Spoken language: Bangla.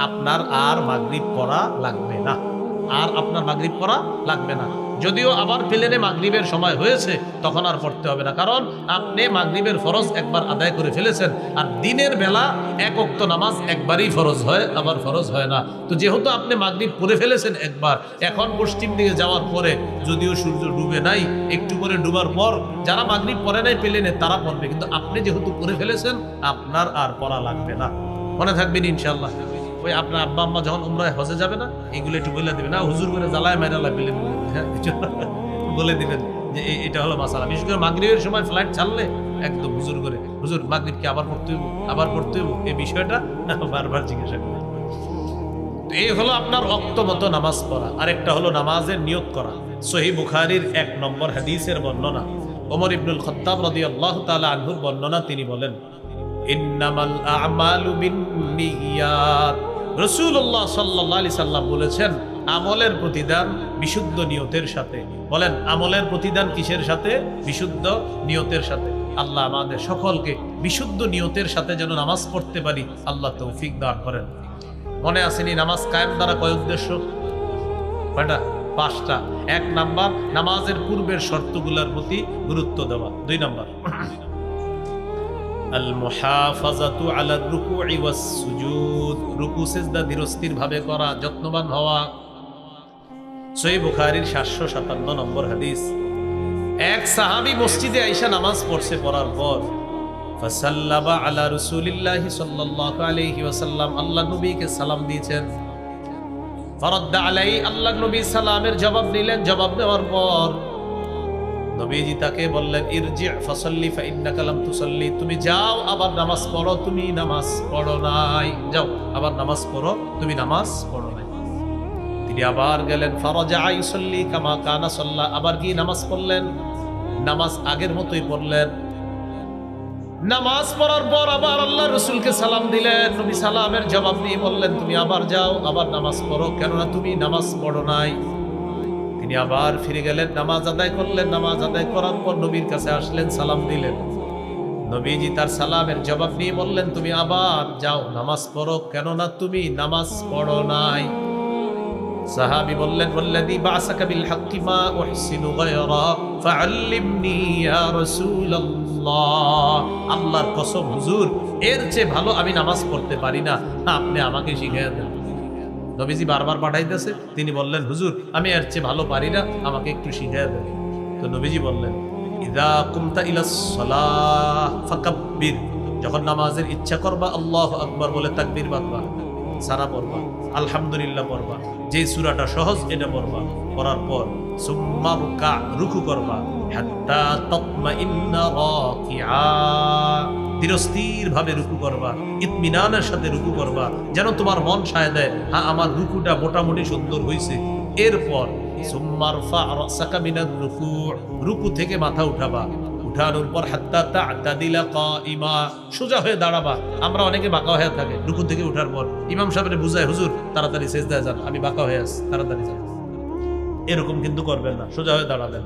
আপনার আর মাগরিব পড়া লাগবে না, আর আপনার মাগরিব পড়া লাগবে না। যদিও আবার প্লেনে মাগরিবের সময় হয়েছে, তখন আর পড়তে হবে না, কারণ আপনি মাগরিবের ফরজ একবার আদায় করে ফেলেছেন। আর দিনের বেলা এক ওয়াক্ত নামাজ একবারই ফরজ হয়, আবার ফরজ হয় না। তো যেহেতু আপনি মাগরিব পড়ে ফেলেছেন একবার, এখন পশ্চিম দিকে যাওয়ার পরে যদিও সূর্য ডুবে নাই, একটু করে ডুবার পর যারা মাগরিব পড়ে নাই প্লেনে তারা পড়বে, কিন্তু আপনি যেহেতু পড়ে ফেলেছেন আপনার আর পড়া লাগবে না। মনে থাকবেন ইনশাআল্লাহ। ওই আপনার আব্বা আম্মা যখন উমরায় হজে যাবে না, এগুলো একটু বলে দিবেন, না হুজুর করে জ্বালায় মেরালা পেলেন বলে দিবেন যে এটা হলো মাসালা। বিশেষ করে মাগরিবের সময় ফ্লাইট ছাড়লে একদম হুজুর করে, হুজুর মাগরিব কি আবার পড়তে হইব, আবার পড়তে হইব, এই বিষয়টা বারবার জিজ্ঞাসা করেন। তো এই হলো আপনার ওয়াক্ত মতো নামাজ পড়া। আরেকটা হলো নামাজের নিয়ত করা। সহিহ বুখারীর 1 নম্বর হাদিসের বর্ণনা, ওমর ইবনুল খাত্তাব রাদিয়াল্লাহু তাআলা আনহুর বর্ণনা, তিনি বলেন ইন্নামাল আ'মালু বিন্নিয়াত। রাসূলুল্লাহ সাল্লাল্লাহু আলাইহি সাল্লাম বলেছেন আমলের প্রতিদান বিশুদ্ধ নিয়তের সাথে। বলেন আমলের প্রতিদান কিসের সাথে? বিশুদ্ধ নিয়তের সাথে। আল্লাহ আমাদের সকলকে বিশুদ্ধ নিয়তের সাথে যেন নামাজ পড়তে পারি, আল্লাহ তৌফিক দান করেন। মনে আসেনি নামাজ কায়েম দ্বারা কয় উদ্দেশ্য? কয়টা? 5টা। 1 নাম্বার নামাজের পূর্বের শর্তগুলোর প্রতি গুরুত্ব দেওয়া। 2 নাম্বার আল মুহাফাজাতু আলা রুকুই ওয়াস সুজুদ, রুকু সিজদা ধীরস্থির ভাবে করা, যত্নবান হওয়া। সহিহ বুখারীর 757 নম্বর হাদিস, এক সাহাবী মসজিদে আয়েশা নামাজ পড়ছে, পড়ার পর ফাসাল্লামা আলা রাসূলিল্লাহি সাল্লাল্লাহু আলাইহি ওয়াসাল্লাম, আল্লাহ নবীকে সালাম দিয়েছেন। ফারাদ্দা আলাইহি, আল্লাহ নবী সালামের জবাব দিলেন। জবাব দেওয়ার পর নবীজি তাকে বললেন ইরজি ফাসাল্লি ফাইন্নাকা লাম তুসাল্লি, তুমি যাও আবার নামাজ পড়ো, তুমি নামাজ পড়ো নাই। যাও আবার নামাজ পড়ো, তুমি নামাজ পড়ো নাই। তিনি আবার গেলেন, ফারাজা ইউসাল্লি কামা কানা সাল্লা, আবার কি নামাজ পড়লেন, নামাজ আগের মতোই পড়লেন। নামাজ পড়ার পর আবার আল্লাহ রাসূলকে সালাম দিলেন। নবী সালামের জবাব দিয়ে বললেন তুমি আবার যাও আবার নামাজ পড়ো, কেননা তুমি নামাজ পড়ো নাই। তিনি আবার ফিরে গেলেন, নামাজ আদায় করলেন। নামাজ আদায় করার পর নবীর কাছে আসলেন, সালাম দিলেন। নবীজি তার সালামের জবাব নিয়ে বললেন তুমি আবার যাও নামাজ পড়ো, কেননা তুমি নামাজ পড়ো নাই। সাহাবী বললেন ওয়াল্লাযী বা'সাকা বিল হাক্কি মা উহসিনু গায়রা ফাআল্লিমনি ইয়া রাসূলুল্লাহ, আল্লাহর কসম হুজুর এর চেয়ে ভালো আমি নামাজ পড়তে পারি না, আপনি আমাকে শিখিয়ে দেন। নবীজি বারবার পাঠাইতেছে, তিনি বললেন হুজুর আমি এর চেয়ে ভালো পারি না, আমাকে একটু শিখিয়ে দেন। তো নবীজি বললেন ইযা কুমতা ইলাস সালাহ ফাকাব্বির, যখন নামাজের ইচ্ছা করবা আল্লাহু আকবার বলে তাকবীর বাঁধবা, সারা পড়বা, আলহামদুলিল্লাহ পড়বা, যে সূরাটা সহজ এটা পড়বা। পড়ার পর সুম্মা রুকা, রুকু করবা, হাত্তা তাতমাইন্না রাকিআ, ধীরস্থির ভাবে রুকু করবা, ইতমিনানের সাথে রুকু করবা, যেন তোমার মন সায় দেয় হ্যাঁ আমার রুকুটা মোটামুটি সুন্দর হয়েছে। এরপর সুম্মা রফা রাসাকা মিনার রুকু, রুকু থেকে মাথা উঠাবা, উঠানোর পর হাত্তা তা'তাদিলা কাইমা, সোজা হয়ে দাঁড়াবা। আমরা অনেকে বাঁকা হয়ে থাকে রুকু থেকে উঠার পর, ইমাম সাহেবের বুঝায় হুজুর তাড়াতাড়ি সেজদায় যান, আমি বাঁকা হয়ে আছি তাড়াতাড়ি যান। এরকম কিন্তু করবেন না, সোজা হয়ে দাঁড়াবেন।